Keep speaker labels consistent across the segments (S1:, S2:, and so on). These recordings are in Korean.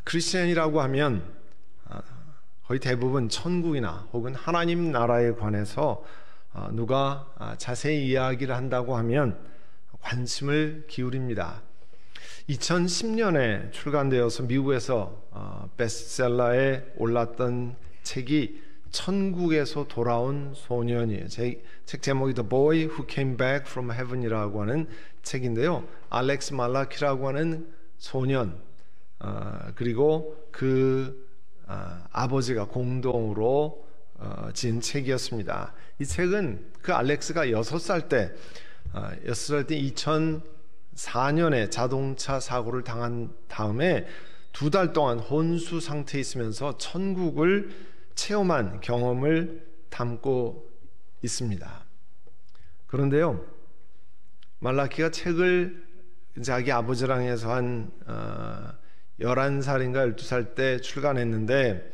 S1: 크리스천이라고 하면 거의 대부분 천국이나 혹은 하나님 나라에 관해서 누가 자세히 이야기를 한다고 하면 관심을 기울입니다. 2010년에 출간되어서 미국에서 베스트셀러에 올랐던 책이 천국에서 돌아온 소년이에요. 책 제목이 The Boy Who Came Back from Heaven이라고 하는 책인데요. 알렉스 말라키라고 하는 소년 그리고 그 아버지가 공동으로 지은 책이었습니다. 이 책은 그 알렉스가 6살 때 2004년에 자동차 사고를 당한 다음에 2달 동안 혼수 상태에 있으면서 천국을 체험한 경험을 담고 있습니다. 그런데요, 말라키가 책을 자기 아버지랑 해서 한 11살인가 12살 때 출간했는데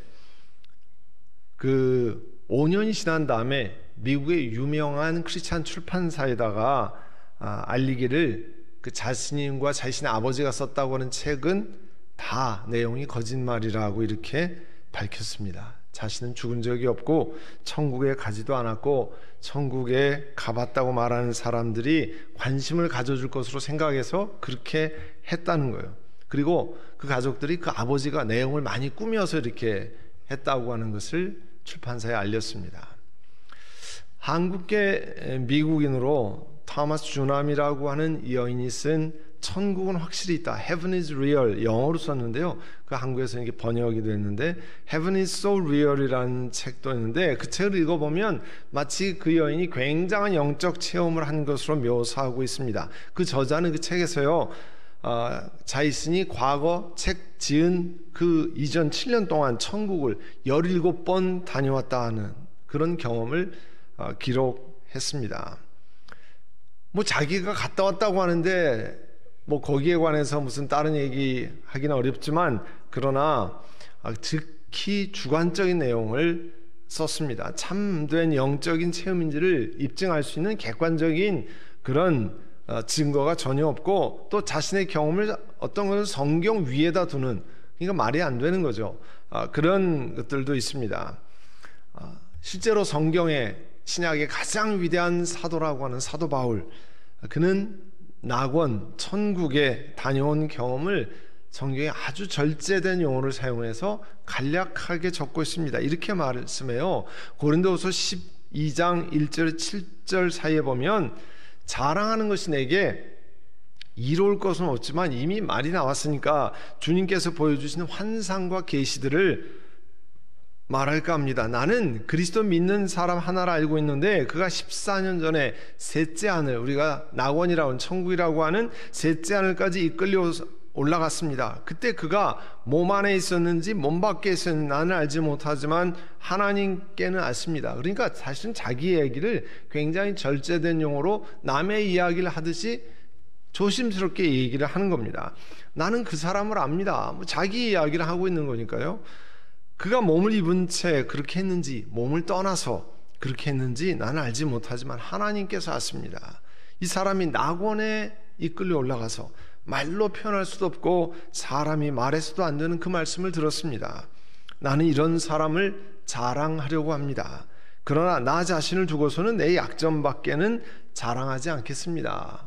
S1: 그 5년이 지난 다음에 미국의 유명한 크리스찬 출판사에다가 알리기를 그 자신과 자신의 아버지가 썼다고 하는 책은 다 내용이 거짓말이라고 이렇게 밝혔습니다. 자신은 죽은 적이 없고 천국에 가지도 않았고 천국에 가봤다고 말하는 사람들이 관심을 가져줄 것으로 생각해서 그렇게 했다는 거예요. 그리고 그 가족들이 그 아버지가 내용을 많이 꾸며서 이렇게 했다고 하는 것을 출판사에 알렸습니다. 한국계 미국인으로 토마스 주남이라고 하는 여인이 쓴 천국은 확실히 있다, Heaven is real, 영어로 썼는데요. 그 한국에서 이게 번역이 됐는데 Heaven is so real이라는 책도 있는데 그 책을 읽어보면 마치 그 여인이 굉장한 영적 체험을 한 것으로 묘사하고 있습니다. 그 저자는 그 책에서요, 자신이 과거 책 지은 그 이전 7년 동안 천국을 17번 다녀왔다 하는 그런 경험을 기록했습니다. 뭐 자기가 갔다 왔다고 하는데 뭐 거기에 관해서 무슨 다른 얘기 하기는 어렵지만 그러나 특히 주관적인 내용을 썼습니다. 참된 영적인 체험인지를 입증할 수 있는 객관적인 그런 증거가 전혀 없고 또 자신의 경험을 어떤 것을 성경 위에다 두는, 그러니까 말이 안 되는 거죠. 그런 것들도 있습니다. 실제로 성경에 신약의 가장 위대한 사도라고 하는 사도 바울, 그는 낙원, 천국에 다녀온 경험을 성경에 아주 절제된 용어를 사용해서 간략하게 적고 있습니다. 이렇게 말씀해요. 고린도후서 12장 1절 7절 사이에 보면 자랑하는 것이 내게 이로울 것은 없지만 이미 말이 나왔으니까 주님께서 보여주시는 환상과 계시들을 말할까 합니다. 나는 그리스도 믿는 사람 하나를 알고 있는데 그가 14년 전에 셋째 하늘, 우리가 낙원이라고 하는 천국이라고 하는 셋째 하늘까지 이끌려 올라갔습니다. 그때 그가 몸 안에 있었는지 몸 밖에 있었는지 나는 알지 못하지만 하나님께는 아십니다. 그러니까 사실은 자기 얘기를 굉장히 절제된 용어로 남의 이야기를 하듯이 조심스럽게 얘기를 하는 겁니다. 나는 그 사람을 압니다. 뭐 자기 이야기를 하고 있는 거니까요. 그가 몸을 입은 채 그렇게 했는지 몸을 떠나서 그렇게 했는지 나는 알지 못하지만 하나님께서 아십니다. 이 사람이 낙원에 이끌려 올라가서 말로 표현할 수도 없고 사람이 말해서도 안 되는 그 말씀을 들었습니다. 나는 이런 사람을 자랑하려고 합니다. 그러나 나 자신을 두고서는 내 약점밖에는 자랑하지 않겠습니다.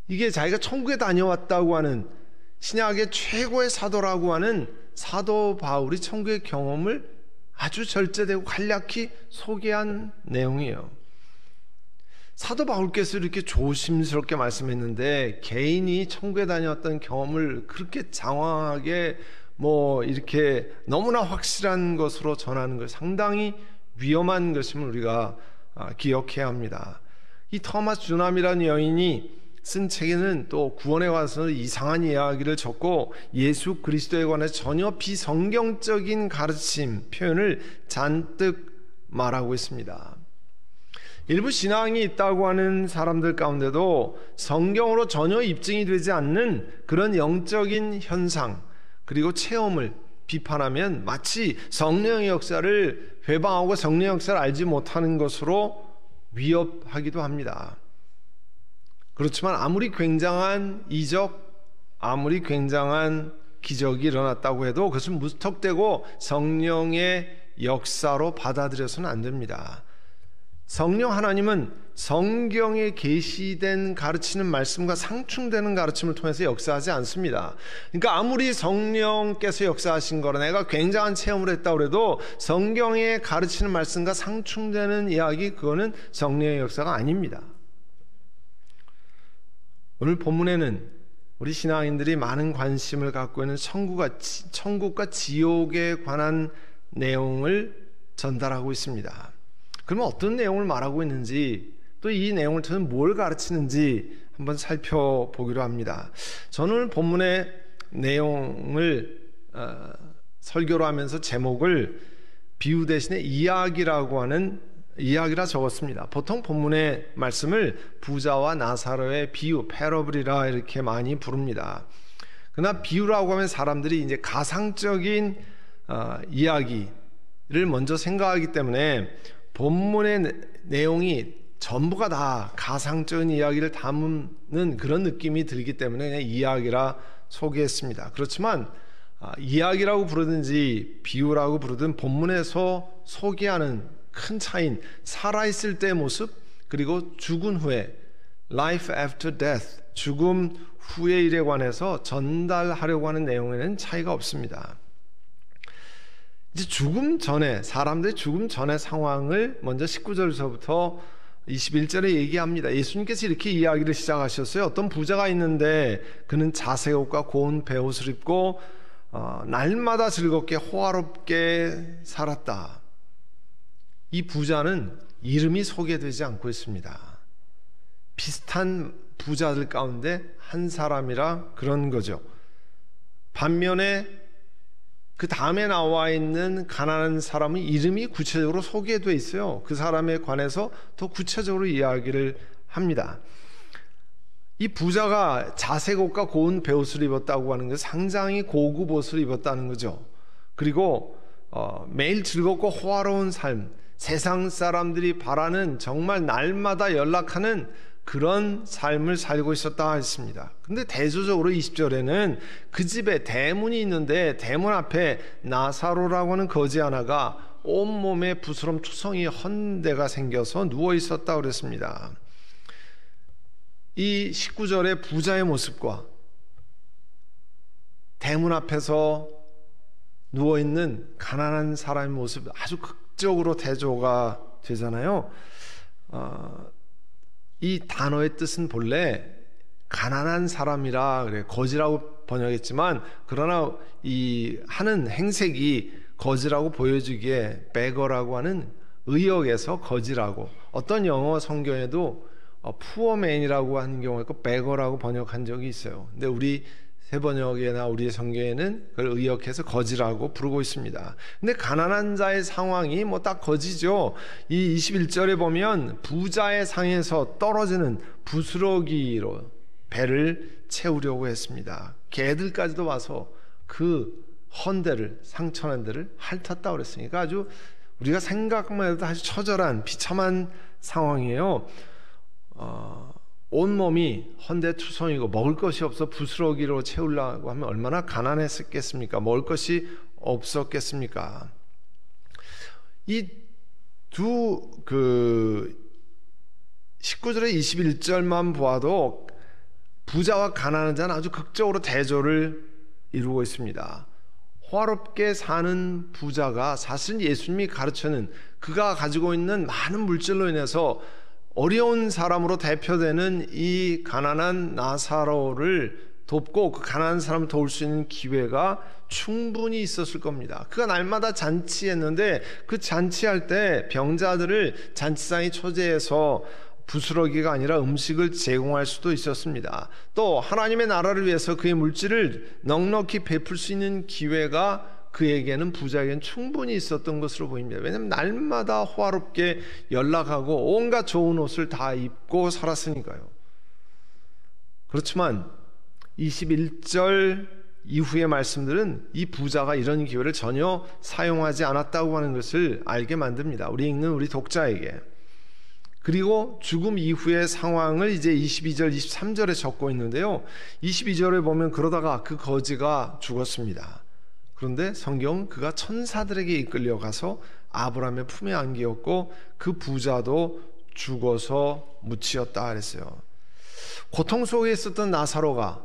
S1: 이게 자기가 천국에 다녀왔다고 하는 신약의 최고의 사도라고 하는 사도 바울이 천국의 경험을 아주 절제되고 간략히 소개한 내용이에요. 사도 바울께서 이렇게 조심스럽게 말씀했는데 개인이 천국에 다녀왔던 경험을 그렇게 장황하게 뭐 이렇게 너무나 확실한 것으로 전하는 것 상당히 위험한 것임을 우리가 기억해야 합니다. 이 토마스 주남이라는 여인이 쓴 책에는 또 구원에 관해서 이상한 이야기를 적고 예수 그리스도에 관해서 전혀 비성경적인 가르침, 표현을 잔뜩 말하고 있습니다. 일부 신앙이 있다고 하는 사람들 가운데도 성경으로 전혀 입증이 되지 않는 그런 영적인 현상 그리고 체험을 비판하면 마치 성령의 역사를 회방하고 성령의 역사를 알지 못하는 것으로 위협하기도 합니다. 그렇지만 아무리 굉장한 이적, 아무리 굉장한 기적이 일어났다고 해도 그것은 무턱대고 성령의 역사로 받아들여서는 안 됩니다. 성령 하나님은 성경에 계시된 가르치는 말씀과 상충되는 가르침을 통해서 역사하지 않습니다. 그러니까 아무리 성령께서 역사하신 거라 내가 굉장한 체험을 했다고 해도 성경에 가르치는 말씀과 상충되는 이야기, 그거는 성령의 역사가 아닙니다. 오늘 본문에는 우리 신앙인들이 많은 관심을 갖고 있는 천국과 지옥에 관한 내용을 전달하고 있습니다. 그러면 어떤 내용을 말하고 있는지, 또 이 내용을 통해서 뭘 가르치는지 한번 살펴보기로 합니다. 저는 본문의 내용을 설교로 하면서 제목을 비유 대신에 이야기라 적었습니다. 보통 본문의 말씀을 부자와 나사로의 비유, 패러블이라 이렇게 많이 부릅니다. 그러나 비유라고 하면 사람들이 이제 가상적인 이야기를 먼저 생각하기 때문에 본문의 내용이 전부가 다 가상적인 이야기를 담는 그런 느낌이 들기 때문에 그냥 이야기라 소개했습니다. 그렇지만 이야기라고 부르든지 비유라고 부르든 본문에서 소개하는 큰 차이인 살아있을 때의 모습, 그리고 죽은 후에 life after death, 죽음 후의 일에 관해서 전달하려고 하는 내용에는 차이가 없습니다. 이제 죽음 전에, 사람들의 죽음 전의 상황을 먼저 19절서부터 21절에 얘기합니다. 예수님께서 이렇게 이야기를 시작하셨어요. 어떤 부자가 있는데 그는 자색옷과 고운 베옷을 입고 날마다 즐겁게 호화롭게 살았다. 이 부자는 이름이 소개되지 않고 있습니다. 비슷한 부자들 가운데 한 사람이라 그런 거죠. 반면에 그 다음에 나와 있는 가난한 사람은 이름이 구체적으로 소개되어 있어요. 그 사람에 관해서 더 구체적으로 이야기를 합니다. 이 부자가 자색옷과 고운 베옷을 입었다고 하는 것은 상당히 고급 옷을 입었다는 거죠. 그리고 매일 즐겁고 호화로운 삶, 세상 사람들이 바라는 정말 날마다 연락하는 그런 삶을 살고 있었다 했습니다. 근데 대조적으로 20절에는 그 집에 대문이 있는데 대문 앞에 나사로라고 하는 거지 하나가 온몸에 부스럼 투성이 헌데가 생겨서 누워 있었다 그랬습니다. 이 19절의 부자의 모습과 대문 앞에서 누워있는 가난한 사람의 모습, 아주 극적으로 대조가 되잖아요. 이 단어의 뜻은 본래 가난한 사람이라 그래, 거지라고 번역했지만, 그러나 이 하는 행색이 거지라고 보여주기에 beggar라고 하는 의역에서 거지라고, 어떤 영어 성경에도 poor man이라고 하는 경우가 있고 beggar라고 번역한 적이 있어요. 근데 우리 새 번역이나 우리의 성경에는 그걸 의역해서 거지라고 부르고 있습니다. 근데 가난한 자의 상황이 뭐 딱 거지죠. 이 21절에 보면 부자의 상에서 떨어지는 부스러기로 배를 채우려고 했습니다. 개들까지도 와서 그 헌데를, 상처난 데를 핥았다고 그랬으니까 아주 우리가 생각만 해도 아주 처절한 비참한 상황이에요. 온몸이 헌데투성이고 먹을 것이 없어 부스러기로 채우려고 하면 얼마나 가난했겠습니까? 먹을 것이 없었겠습니까? 이 두 19절에 21절만 보아도 부자와 가난한 자는 아주 극적으로 대조를 이루고 있습니다. 호화롭게 사는 부자가 사실 예수님이 가르치는, 그가 가지고 있는 많은 물질로 인해서 어려운 사람으로 대표되는 이 가난한 나사로를 돕고 그 가난한 사람을 도울 수 있는 기회가 충분히 있었을 겁니다. 그가 날마다 잔치했는데 그 잔치할 때 병자들을 잔치상에 초대해서 부스러기가 아니라 음식을 제공할 수도 있었습니다. 또 하나님의 나라를 위해서 그의 물질을 넉넉히 베풀 수 있는 기회가 그에게는, 부자에게는 충분히 있었던 것으로 보입니다. 왜냐하면 날마다 호화롭게 연락하고 온갖 좋은 옷을 다 입고 살았으니까요. 그렇지만 21절 이후의 말씀들은 이 부자가 이런 기회를 전혀 사용하지 않았다고 하는 것을 알게 만듭니다. 우리 읽는 우리 독자에게. 그리고 죽음 이후의 상황을 이제 22절, 23절에 적고 있는데요. 22절에 보면 그러다가 그 거지가 죽었습니다. 그런데 성경은 그가 천사들에게 이끌려가서 아브라함의 품에 안기었고 그 부자도 죽어서 묻히었다 그랬어요. 고통 속에 있었던 나사로가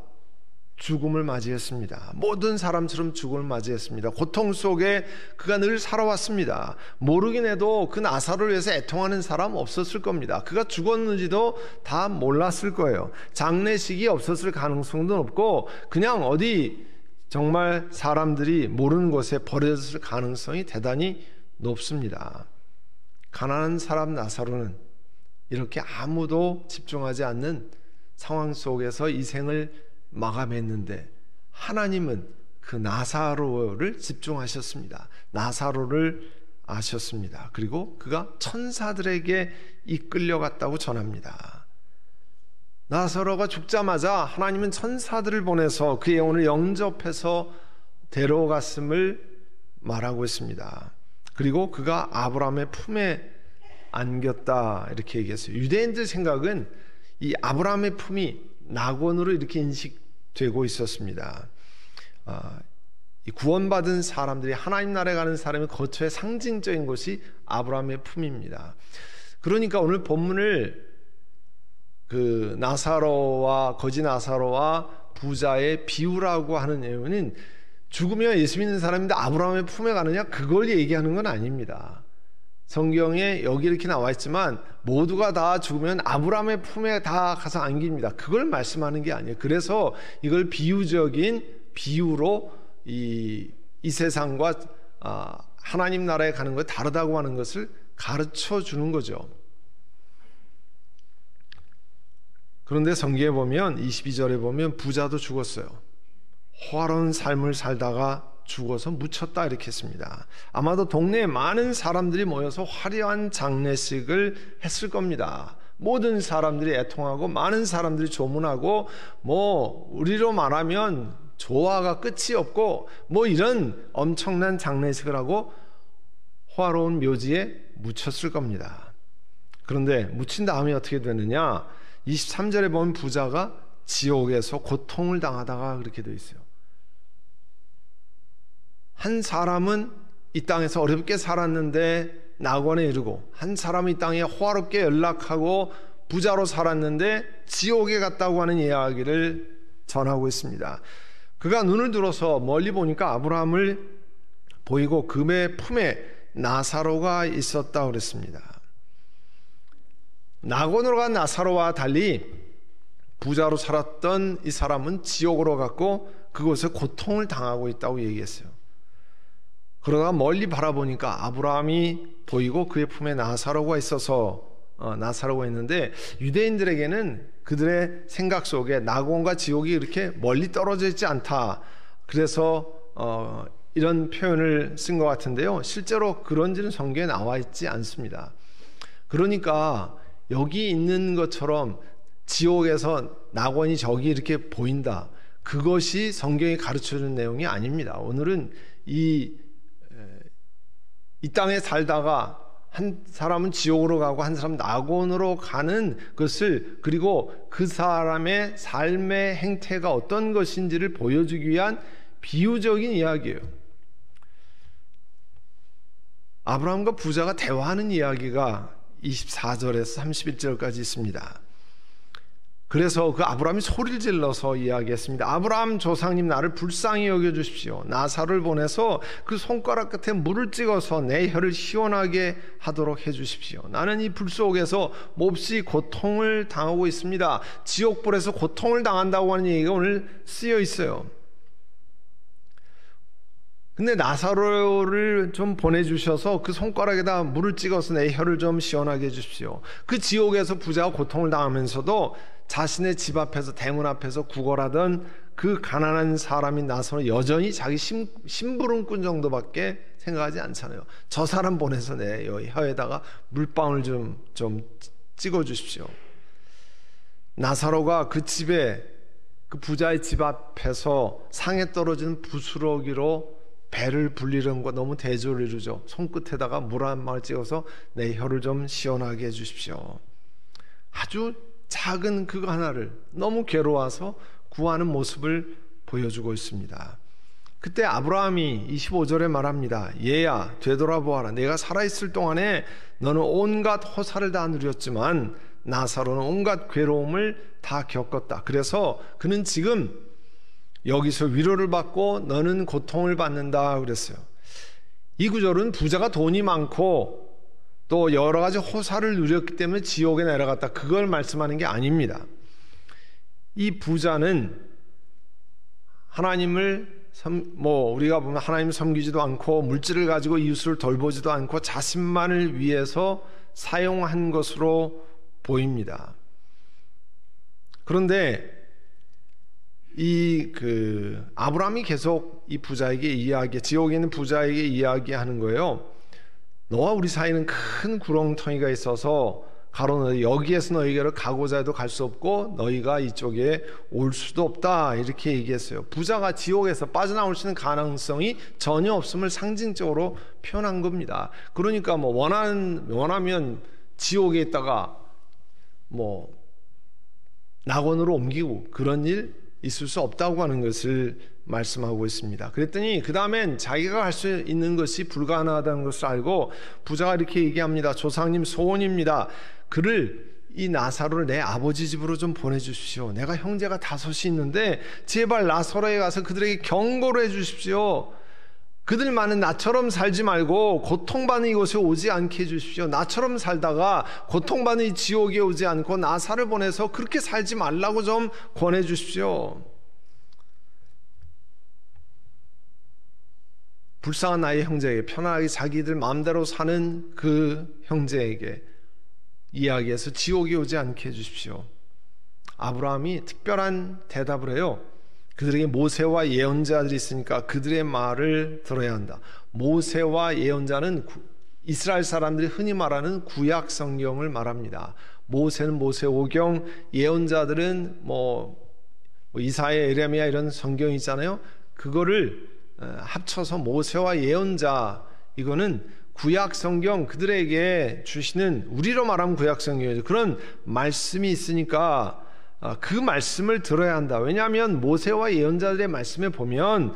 S1: 죽음을 맞이했습니다. 모든 사람처럼 죽음을 맞이했습니다. 고통 속에 그가 늘 살아왔습니다. 모르긴 해도 그 나사로를 위해서 애통하는 사람 없었을 겁니다. 그가 죽었는지도 다 몰랐을 거예요. 장례식이 없었을 가능성도 높고 그냥 어디 정말 사람들이 모르는 곳에 버려졌을 가능성이 대단히 높습니다. 가난한 사람 나사로는 이렇게 아무도 집중하지 않는 상황 속에서 이 생을 마감했는데 하나님은 그 나사로를 집중하셨습니다. 나사로를 아셨습니다. 그리고 그가 천사들에게 이끌려갔다고 전합니다. 나사로가 죽자마자 하나님은 천사들을 보내서 그의 영혼을 영접해서 데려갔음을 말하고 있습니다. 그리고 그가 아브라함의 품에 안겼다 이렇게 얘기했어요. 유대인들 생각은 이 아브라함의 품이 낙원으로 이렇게 인식되고 있었습니다. 이 구원받은 사람들이 하나님 나라에 가는 사람의 거처의 상징적인 것이 아브라함의 품입니다. 그러니까 오늘 본문을 그 나사로와 거지 나사로와 부자의 비유라고 하는 이유는 죽으면 예수 믿는 사람인데 아브라함의 품에 가느냐 그걸 얘기하는 건 아닙니다. 성경에 여기 이렇게 나와 있지만 모두가 다 죽으면 아브라함의 품에 다 가서 안깁니다. 그걸 말씀하는 게 아니에요. 그래서 이걸 비유적인 비유로 이 세상과 하나님 나라에 가는 것 다르다고 하는 것을 가르쳐 주는 거죠. 그런데 성경에 보면 22절에 보면 부자도 죽었어요. 호화로운 삶을 살다가 죽어서 묻혔다 이렇게 했습니다. 아마도 동네에 많은 사람들이 모여서 화려한 장례식을 했을 겁니다. 모든 사람들이 애통하고 많은 사람들이 조문하고 우리로 말하면 조화가 끝이 없고 이런 엄청난 장례식을 하고 호화로운 묘지에 묻혔을 겁니다. 그런데 묻힌 다음에 어떻게 되느냐? 23절에 보면 부자가 지옥에서 고통을 당하다가 그렇게 되어 있어요. 한 사람은 이 땅에서 어렵게 살았는데 낙원에 이르고 한 사람은 이 땅에 호화롭게 연락하고 부자로 살았는데 지옥에 갔다고 하는 이야기를 전하고 있습니다. 그가 눈을 들어서 멀리 보니까 아브라함을 보이고 그의 품에 나사로가 있었다고 그랬습니다. 낙원으로 간 나사로와 달리 부자로 살았던 이 사람은 지옥으로 갔고 그곳에 고통을 당하고 있다고 얘기했어요. 그러다가 멀리 바라보니까 아브라함이 보이고 그의 품에 나사로가 있어서 나사로가 있는데 유대인들에게는 그들의 생각 속에 낙원과 지옥이 이렇게 멀리 떨어져 있지 않다. 그래서 이런 표현을 쓴 것 같은데요. 실제로 그런지는 성경에 나와 있지 않습니다. 그러니까 여기 있는 것처럼 지옥에서 낙원이 저기 이렇게 보인다. 그것이 성경이 가르쳐주는 내용이 아닙니다. 오늘은 이 땅에 살다가 한 사람은 지옥으로 가고 한 사람은 낙원으로 가는 것을 그리고 그 사람의 삶의 행태가 어떤 것인지를 보여주기 위한 비유적인 이야기예요. 아브라함과 부자가 대화하는 이야기가 24절에서 31절까지 있습니다. 그래서 그 아브라함이 소리를 질러서 이야기했습니다. 아브라함 조상님 나를 불쌍히 여겨주십시오. 나사로를 보내서 그 손가락 끝에 물을 찍어서 내 혀를 시원하게 하도록 해주십시오. 나는 이 불 속에서 몹시 고통을 당하고 있습니다. 지옥불에서 고통을 당한다고 하는 얘기가 오늘 쓰여 있어요. 근데 나사로를 좀 보내주셔서 그 손가락에다 물을 찍어서 내 혀를 좀 시원하게 해주십시오. 그 지옥에서 부자가 고통을 당하면서도 자신의 집 앞에서 대문 앞에서 구걸하던 그 가난한 사람인 나사로 여전히 자기 심부름꾼 정도밖에 생각하지 않잖아요. 저 사람 보내서 내 혀에다가 물방울 좀 찍어주십시오. 나사로가 그 집에 그 부자의 집 앞에서 상에 떨어지는 부스러기로 배를 불리는 거 너무 대조를 이루죠. 손끝에다가 물 한 방울 찍어서 내 혀를 좀 시원하게 해주십시오. 아주 작은 그거 하나를 너무 괴로워서 구하는 모습을 보여주고 있습니다. 그때 아브라함이 25절에 말합니다. 얘야 되돌아보아라. 내가 살아있을 동안에 너는 온갖 호사를 다 누렸지만 나사로는 온갖 괴로움을 다 겪었다. 그래서 그는 지금 여기서 위로를 받고 너는 고통을 받는다 그랬어요. 이 구절은 부자가 돈이 많고 또 여러 가지 호사를 누렸기 때문에 지옥에 내려갔다, 그걸 말씀하는 게 아닙니다. 이 부자는 하나님을 우리가 보면 하나님을 섬기지도 않고 물질을 가지고 이웃을 돌보지도 않고 자신만을 위해서 사용한 것으로 보입니다. 그런데 아브라함이 계속 이 부자에게 지옥에 있는 부자에게 이야기하는 거예요. 너와 우리 사이는 큰 구렁텅이가 있어서 가로는 여기에서 너희에게로 가고자 해도 갈 수 없고 너희가 이쪽에 올 수도 없다, 이렇게 얘기했어요. 부자가 지옥에서 빠져나올 수 있는 가능성이 전혀 없음을 상징적으로 표현한 겁니다. 그러니까 원하면 지옥에 있다가 낙원으로 옮기고 그런 일 있을 수 없다고 하는 것을 말씀하고 있습니다. 그랬더니 그 다음엔 자기가 할 수 있는 것이 불가능하다는 것을 알고 부자가 이렇게 얘기합니다. 조상님 소원입니다. 이 나사로를 내 아버지 집으로 좀 보내주십시오. 내가 형제가 5이 있는데 제발 나사로에 가서 그들에게 경고를 해주십시오. 그들만은 나처럼 살지 말고 고통받는 이곳에 오지 않게 해주십시오. 나처럼 살다가 고통받는 이 지옥에 오지 않고 나사를 보내서 그렇게 살지 말라고 좀 권해주십시오. 불쌍한 나의 형제에게, 편안하게 자기들 마음대로 사는 그 형제에게 이야기해서 지옥에 오지 않게 해주십시오. 아브라함이 특별한 대답을 해요. 그들에게 모세와 예언자들이 있으니까 그들의 말을 들어야 한다. 모세와 예언자는 이스라엘 사람들이 흔히 말하는 구약 성경을 말합니다. 모세는 모세오경, 예언자들은 이사야, 예레미야 이런 성경이 있잖아요. 그거를 합쳐서 모세와 예언자, 이거는 구약 성경, 그들에게 주시는, 우리로 말하면 구약 성경이죠. 그런 말씀이 있으니까 그 말씀을 들어야 한다. 왜냐하면 모세와 예언자들의 말씀에 보면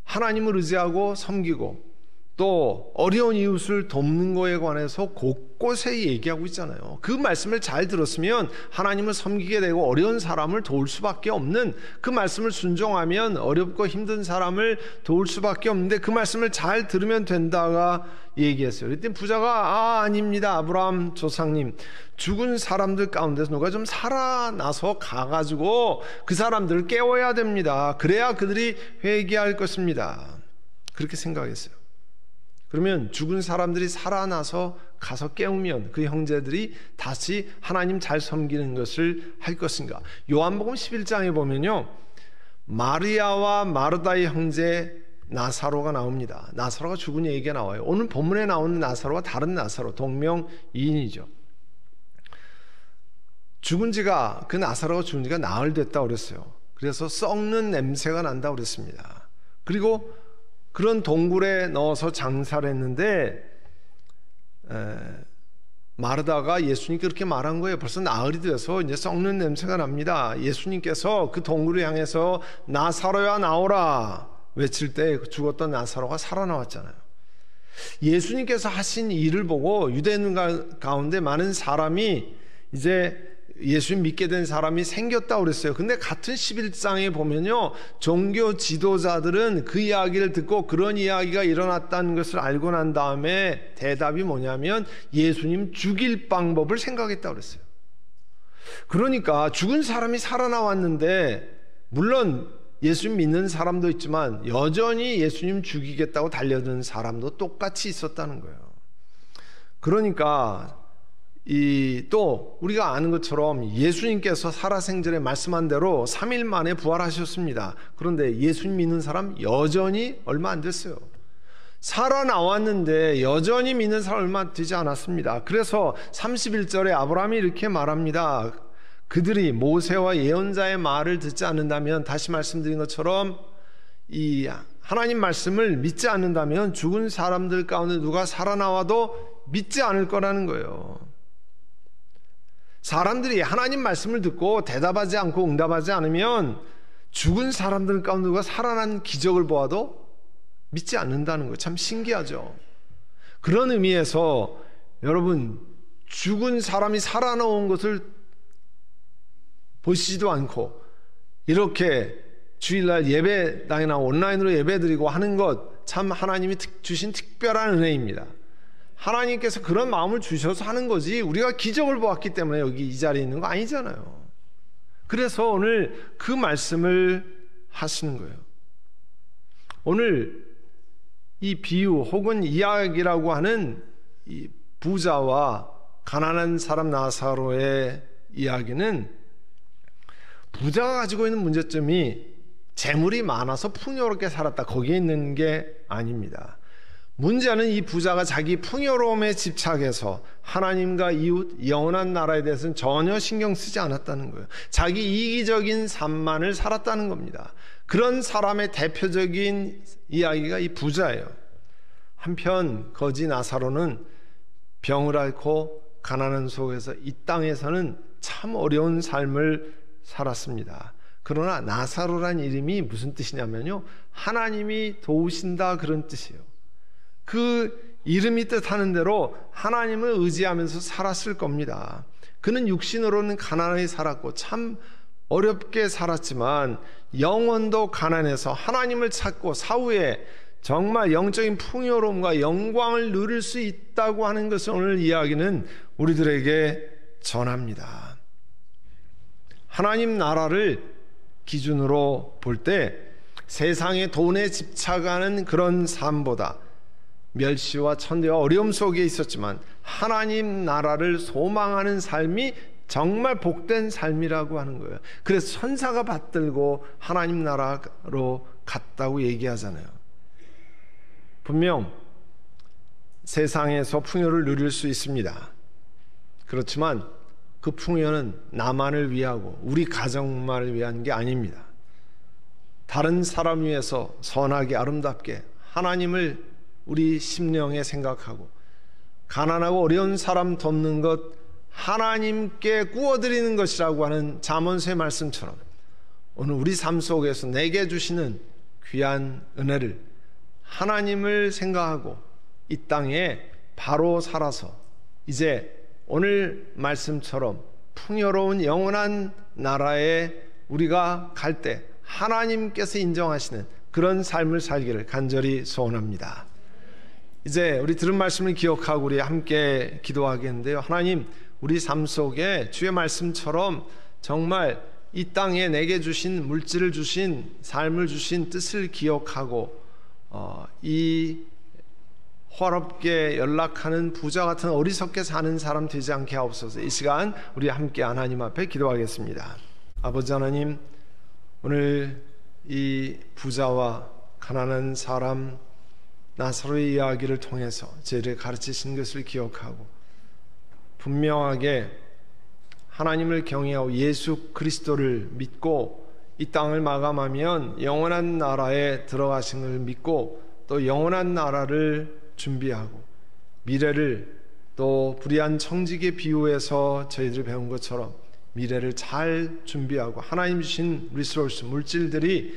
S1: 하나님을 의지하고 섬기고 또 어려운 이웃을 돕는 것에 관해서 곳곳에 얘기하고 있잖아요. 그 말씀을 잘 들었으면 하나님을 섬기게 되고 어려운 사람을 도울 수밖에 없는, 그 말씀을 순종하면 어렵고 힘든 사람을 도울 수밖에 없는데 그 말씀을 잘 들으면 된다가 얘기했어요. 그랬더니 부자가 아닙니다. 아브라함 조상님, 죽은 사람들 가운데서 누가 좀 살아나서 가가지고 그 사람들을 깨워야 됩니다. 그래야 그들이 회개할 것입니다. 그렇게 생각했어요. 그러면 죽은 사람들이 살아나서 가서 깨우면 그 형제들이 다시 하나님 잘 섬기는 것을 할 것인가. 요한복음 11장에 보면요, 마리아와 마르다의 형제 나사로가 나옵니다. 나사로가 죽은 얘기가 나와요. 오늘 본문에 나오는 나사로가 다른 나사로, 동명이인이죠. 그 나사로가 죽은 지가 나흘 됐다고 그랬어요. 그래서 썩는 냄새가 난다고 그랬습니다. 그리고 그런 동굴에 넣어서 장사를 했는데 마르다가 예수님께 그렇게 말한 거예요. 벌써 나흘이 돼서 이제 썩는 냄새가 납니다. 예수님께서 그 동굴을 향해서 나사로야 나오라 외칠 때 죽었던 나사로가 살아나왔잖아요. 예수님께서 하신 일을 보고 유대인 가운데 많은 사람이 이제 예수님 믿게 된 사람이 생겼다고 그랬어요. 근데 같은 11장에 보면요, 종교 지도자들은 그 이야기를 듣고 그런 이야기가 일어났다는 것을 알고 난 다음에 대답이 뭐냐면 예수님 죽일 방법을 생각했다고 그랬어요. 그러니까 죽은 사람이 살아나왔는데, 물론 예수님 믿는 사람도 있지만 여전히 예수님 죽이겠다고 달려드는 사람도 똑같이 있었다는 거예요. 그러니까 또 우리가 아는 것처럼 예수님께서 살아생전에 말씀한 대로 3일 만에 부활하셨습니다. 그런데 예수님 믿는 사람 여전히 얼마 안 됐어요. 살아나왔는데 여전히 믿는 사람 얼마 되지 않았습니다. 그래서 31절에 아브라함이 이렇게 말합니다. 그들이 모세와 예언자의 말을 듣지 않는다면, 다시 말씀드린 것처럼 이 하나님 말씀을 믿지 않는다면 죽은 사람들 가운데 누가 살아나와도 믿지 않을 거라는 거예요. 사람들이 하나님 말씀을 듣고 대답하지 않고 응답하지 않으면 죽은 사람들 가운데 누가 살아난 기적을 보아도 믿지 않는다는 거 참 신기하죠. 그런 의미에서 여러분, 죽은 사람이 살아나온 것을 보시지도 않고 이렇게 주일날 예배당이나 온라인으로 예배드리고 하는 것 참 하나님이 주신 특별한 은혜입니다. 하나님께서 그런 마음을 주셔서 하는 거지 우리가 기적을 보았기 때문에 여기 이 자리에 있는 거 아니잖아요. 그래서 오늘 그 말씀을 하시는 거예요. 오늘 이 비유 혹은 이야기라고 하는 이 부자와 가난한 사람 나사로의 이야기는 부자가 가지고 있는 문제점이 재물이 많아서 풍요롭게 살았다, 거기에 있는 게 아닙니다. 문제는 이 부자가 자기 풍요로움에 집착해서 하나님과 이웃, 영원한 나라에 대해서는 전혀 신경 쓰지 않았다는 거예요. 자기 이기적인 삶만을 살았다는 겁니다. 그런 사람의 대표적인 이야기가 이 부자예요. 한편 거지 나사로는 병을 앓고 가난한 속에서 이 땅에서는 참 어려운 삶을 살았습니다. 그러나 나사로란 이름이 무슨 뜻이냐면요, 하나님이 도우신다, 그런 뜻이에요. 그 이름이 뜻하는 대로 하나님을 의지하면서 살았을 겁니다. 그는 육신으로는 가난하게 살았고 참 어렵게 살았지만 영혼도 가난해서 하나님을 찾고 사후에 정말 영적인 풍요로움과 영광을 누릴 수 있다고 하는 것을 오늘 이야기는 우리들에게 전합니다. 하나님 나라를 기준으로 볼 때 세상의 돈에 집착하는 그런 삶보다 멸시와 천대와 어려움 속에 있었지만 하나님 나라를 소망하는 삶이 정말 복된 삶이라고 하는 거예요. 그래서 천사가 받들고 하나님 나라로 갔다고 얘기하잖아요. 분명 세상에서 풍요를 누릴 수 있습니다. 그렇지만 그 풍요는 나만을 위하고 우리 가정만을 위한 게 아닙니다. 다른 사람 위해서 선하게 아름답게 하나님을 우리 심령에 생각하고 가난하고 어려운 사람 돕는 것 하나님께 구워드리는 것이라고 하는 잠언서의 말씀처럼 오늘 우리 삶 속에서 내게 주시는 귀한 은혜를 하나님을 생각하고 이 땅에 바로 살아서 이제 오늘 말씀처럼 풍요로운 영원한 나라에 우리가 갈 때 하나님께서 인정하시는 그런 삶을 살기를 간절히 소원합니다. 이제 우리 들은 말씀을 기억하고 우리 함께 기도하겠는데요. 하나님, 우리 삶 속에 주의 말씀처럼 정말 이 땅에 내게 주신 물질을 주신 삶을 주신 뜻을 기억하고 이 호화롭게 연락하는 부자 같은 어리석게 사는 사람 되지 않게 하옵소서. 이 시간 우리 함께 하나님 앞에 기도하겠습니다. 아버지 하나님, 오늘 이 부자와 가난한 사람 나사로의 이야기를 통해서 저희를 가르치신 것을 기억하고 분명하게 하나님을 경외하고 예수 그리스도를 믿고 이 땅을 마감하면 영원한 나라에 들어가신 걸 믿고 또 영원한 나라를 준비하고 미래를 또 불의한 청지기에 비유해서 저희들이 배운 것처럼 미래를 잘 준비하고 하나님 주신 리소스 물질들이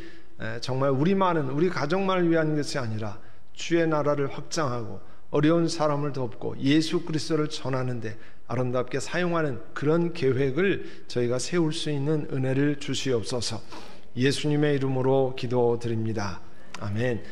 S1: 정말 우리만은 우리 가족만을 위한 것이 아니라 주의 나라를 확장하고 어려운 사람을 돕고 예수 그리스도를 전하는데 아름답게 사용하는 그런 계획을 저희가 세울 수 있는 은혜를 주시옵소서. 예수님의 이름으로 기도드립니다. 아멘.